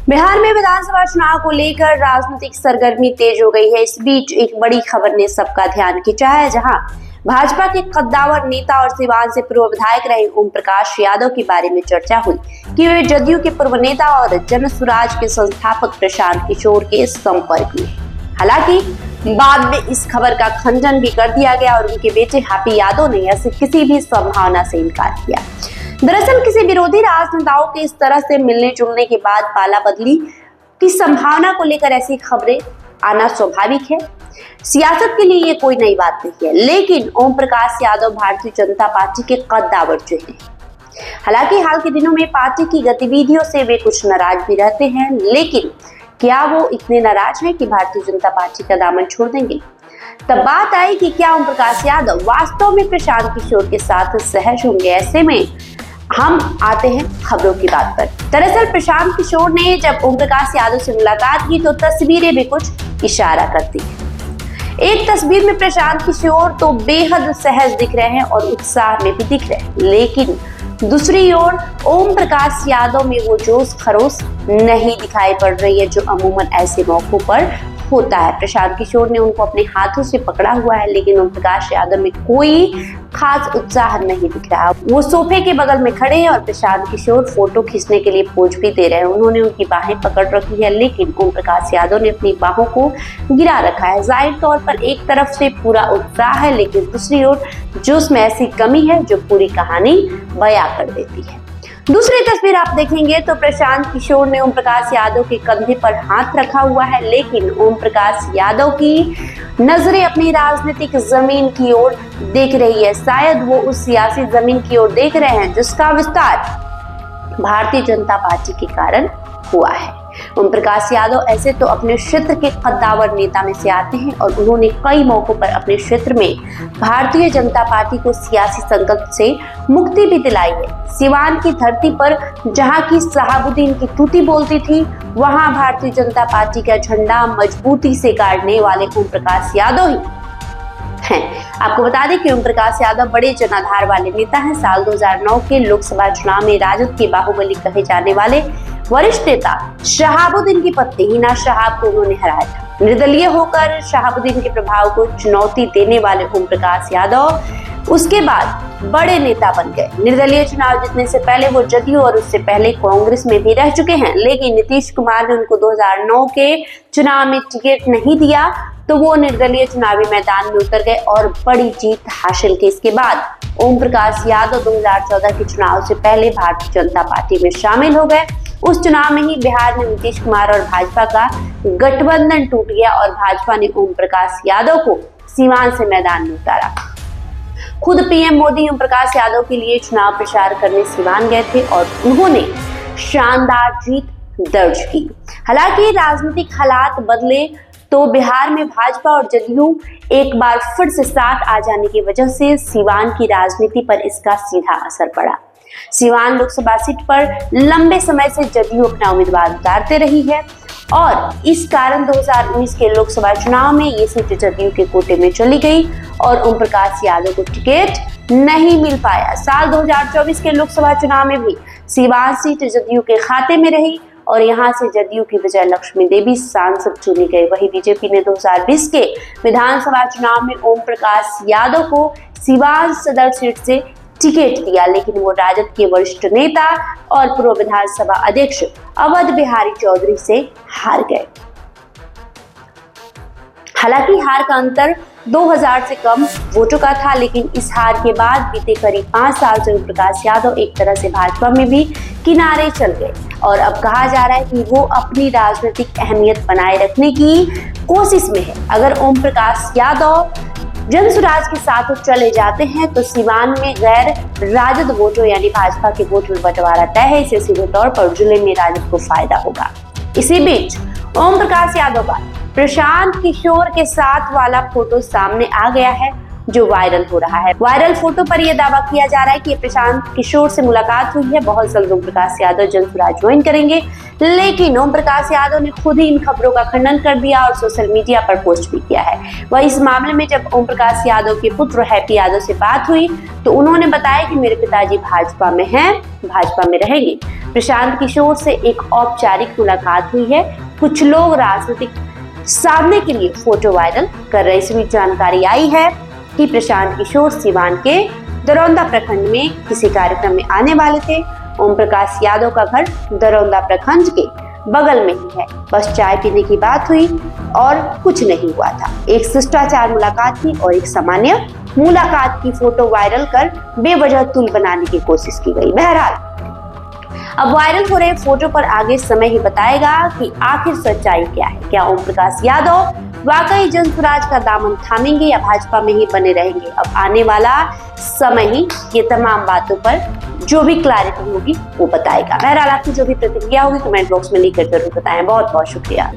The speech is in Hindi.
बिहार में विधानसभा चुनाव को लेकर राजनीतिक सरगर्मी तेज हो गई है। इस बीच एक बड़ी खबर ने सबका ध्यान खींचा है, जहां भाजपा के कद्दावर नेता और सिवान से पूर्व विधायक रहे ओम प्रकाश यादव के बारे में चर्चा हुई कि वे जदयू के पूर्व नेता और जन स्वराज के संस्थापक प्रशांत किशोर के संपर्क में। हालांकि बाद में इस खबर का खंडन भी कर दिया गया और उनके बेटे हैप्पी यादव ने ऐसी किसी भी संभावना से इनकार किया। दरअसल किसी विरोधी राजनेताओं के इस तरह से मिलने जुलने के बाद पाला बदली की संभावना को लेकर ऐसी खबरें आना स्वाभाविक है। सियासत के लिए ये कोई नई बात नहीं है, लेकिन ओम प्रकाश यादव भारतीय जनता पार्टी के कद्दावर जो हैं। हालांकि हाल के दिनों में पार्टी की गतिविधियों से वे कुछ नाराज भी रहते हैं, लेकिन क्या वो इतने नाराज हैं कि भारतीय जनता पार्टी का दामन छोड़ देंगे? तब बात आई कि क्या ओम प्रकाश यादव वास्तव में प्रशांत किशोर के साथ सहज होंगे। ऐसे में हम आते हैं खबरों की बात पर। दरअसल प्रशांत किशोर ने जब ओम प्रकाश यादव से मुलाकात की तो तस्वीरें भी कुछ इशारा करती हैं। एक तस्वीर में प्रशांत किशोर तो बेहद सहज दिख रहे हैं और उत्साह में भी दिख रहे हैं, लेकिन दूसरी ओर ओम प्रकाश यादव में वो जोश खरोश नहीं दिखाई पड़ रही है जो अमूमन ऐसे मौकों पर होता है। प्रशांत किशोर ने उनको अपने हाथों से पकड़ा हुआ है, लेकिन ओम प्रकाश यादव में कोई खास उत्साह नहीं दिख रहा। वो सोफे के बगल में खड़े हैं और प्रशांत किशोर फोटो खींचने के लिए पोज भी दे रहे हैं। उन्होंने उनकी बाहें पकड़ रखी है, लेकिन ओम प्रकाश यादव ने अपनी बाहों को गिरा रखा है। जाहिर तौर पर एक तरफ से पूरा उत्साह है, लेकिन दूसरी ओर जोश में ऐसी कमी है जो पूरी कहानी बयां कर देती है। दूसरी तस्वीर आप देखेंगे तो प्रशांत किशोर ने ओम प्रकाश यादव के कंधे पर हाथ रखा हुआ है, लेकिन ओम प्रकाश यादव की नजरें अपनी राजनीतिक जमीन की ओर देख रही है। शायद वो उस सियासी जमीन की ओर देख रहे हैं जिसका विस्तार भारतीय जनता पार्टी के कारण हुआ है। ओम प्रकाश यादव ऐसे तो अपने क्षेत्र के कद्दावर नेता में से आते हैं और उन्होंने कई मौकों पर अपने क्षेत्र में भारतीय जनता पार्टी को सियासी संकट से मुक्ति भी दिलाई है। सिवान की धरती पर जहां की शहाबुद्दीन की तूती बोलती थी, वहां भारतीय जनता पार्टी का झंडा मजबूती से गाड़ने वाले ओम प्रकाश यादव ही हैं। आपको बता दें कि ओम प्रकाश यादव बड़े जनाधार वाले नेता हैं। साल 2009 के लोकसभा चुनाव में राजद के बाहुबली कहे जाने वाले वरिष्ठ नेता शहाबुद्दीन की पत्नी हिना शहाब को उन्होंने हराया था। निर्दलीय होकर शहाबुद्दीन के प्रभाव को चुनौती देने वाले ओम प्रकाश यादव उसके बाद बड़े नेता बन गए। निर्दलीय चुनाव जीतने से पहले वो जदयू और उससे पहले कांग्रेस में भी रह चुके हैं, लेकिन नीतीश कुमार ने उनको 2009 के चुनाव में टिकट नहीं दिया तो वो निर्दलीय चुनावी मैदान में उतर गए और बड़ी जीत हासिल की। इसके बाद ओम प्रकाश यादव 2014 के चुनाव से पहले भारतीय जनता पार्टी में शामिल हो गए। उस चुनाव में ही बिहार में नीतीश कुमार और भाजपा का गठबंधन टूट गया और भाजपा ने ओम प्रकाश यादव को सिवान से मैदान में उतारा। खुद पीएम मोदी ओम प्रकाश यादव के लिए चुनाव प्रचार करने सिवान गए थे और उन्होंने शानदार जीत दर्ज की। हालांकि राजनीतिक हालात बदले तो बिहार में भाजपा और जदयू एक बार फिर से साथ आ जाने की वजह से सिवान की राजनीति पर इसका सीधा असर पड़ा। सिवान लोकसभा सीट पर लंबे समय से जदयू अपना उम्मीदवार उतारते रही है और इस कारण 2019 के लोकसभा चुनाव में ये सीट जदयू के कोटे में चली गई और ओम प्रकाश यादव को टिकट नहीं मिल पाया। साल 2024 के लोकसभा चुनाव में भी सिवान सीट जदयू के खाते में रही और यहां से जदयू की विजय लक्ष्मी देवी सांसद चुनी गई। वही बीजेपी ने 2020 के विधानसभा चुनाव में ओम प्रकाश यादव को सिवान सदर सीट से टिकट दिया, लेकिन वो राजद के वरिष्ठ नेता और पूर्व विधानसभा अध्यक्ष अवध बिहारी चौधरी से हार गए। हालांकि हार का अंतर 2000 से कम वोटों का था, लेकिन इस हार के बाद बीते करीब 5 साल से ओम प्रकाश यादव एक तरह से भाजपा में भी किनारे चल गए और अब कहा जा रहा है कि वो अपनी राजनीतिक अहमियत बनाए रखने की कोशिश में है। अगर ओम प्रकाश यादव जन स्वराज के साथ चले जाते हैं तो सिवान में गैर राजद वोटों यानी भाजपा के वोट में बंटवारा तय है। इससे सीधे तौर पर जिले में राजद को फायदा होगा। इसी बीच ओम प्रकाश यादव का प्रशांत किशोर के साथ वाला फोटो सामने आ गया है जो वायरल हो रहा है। वायरल फोटो पर यह दावा किया जा रहा है कि प्रशांत किशोर से मुलाकात हुई है। बहुत जल्द ओम प्रकाश यादव जन स्वराज ज्वाइन करेंगे, लेकिन ओम प्रकाश यादव ने खुद ही इन खबरों का खंडन कर दिया और सोशल मीडिया पर पोस्ट भी किया है। वह इस मामले में जब ओम प्रकाश यादव के पुत्र हैप्पी यादव से बात हुई तो उन्होंने बताया कि मेरे पिताजी भाजपा में हैं, भाजपा में रहेंगे। प्रशांत किशोर से एक औपचारिक मुलाकात हुई है। कुछ लोग राजनीतिक साधने के लिए फोटो वायरल कर रहे। इस बीच जानकारी आई है कि प्रशांत किशोर सिवान के दरौंदा प्रखंड में किसी कार्यक्रम में आने वाले थे। ओम प्रकाश यादव का घर दरौंदा प्रखंड के बगल में ही है। बस चाय पीने की बात हुई और कुछ नहीं हुआ था। एक शिष्टाचार मुलाकात थी और एक सामान्य मुलाकात की फोटो वायरल कर बेवजह तुल बनाने की कोशिश की गई। बहरहाल अब वायरल हो रहे फोटो पर आगे समय ही बताएगा कि आखिर सच्चाई क्या है। क्या ओम प्रकाश यादव वाकई जनसुराज का दामन थामेंगे या भाजपा में ही बने रहेंगे? अब आने वाला समय ही ये तमाम बातों पर जो भी क्लैरिटी होगी वो बताएगा। बहरहाल आपकी जो भी प्रतिक्रिया होगी कमेंट बॉक्स में लिखकर जरूर बताएं। बहुत बहुत शुक्रिया।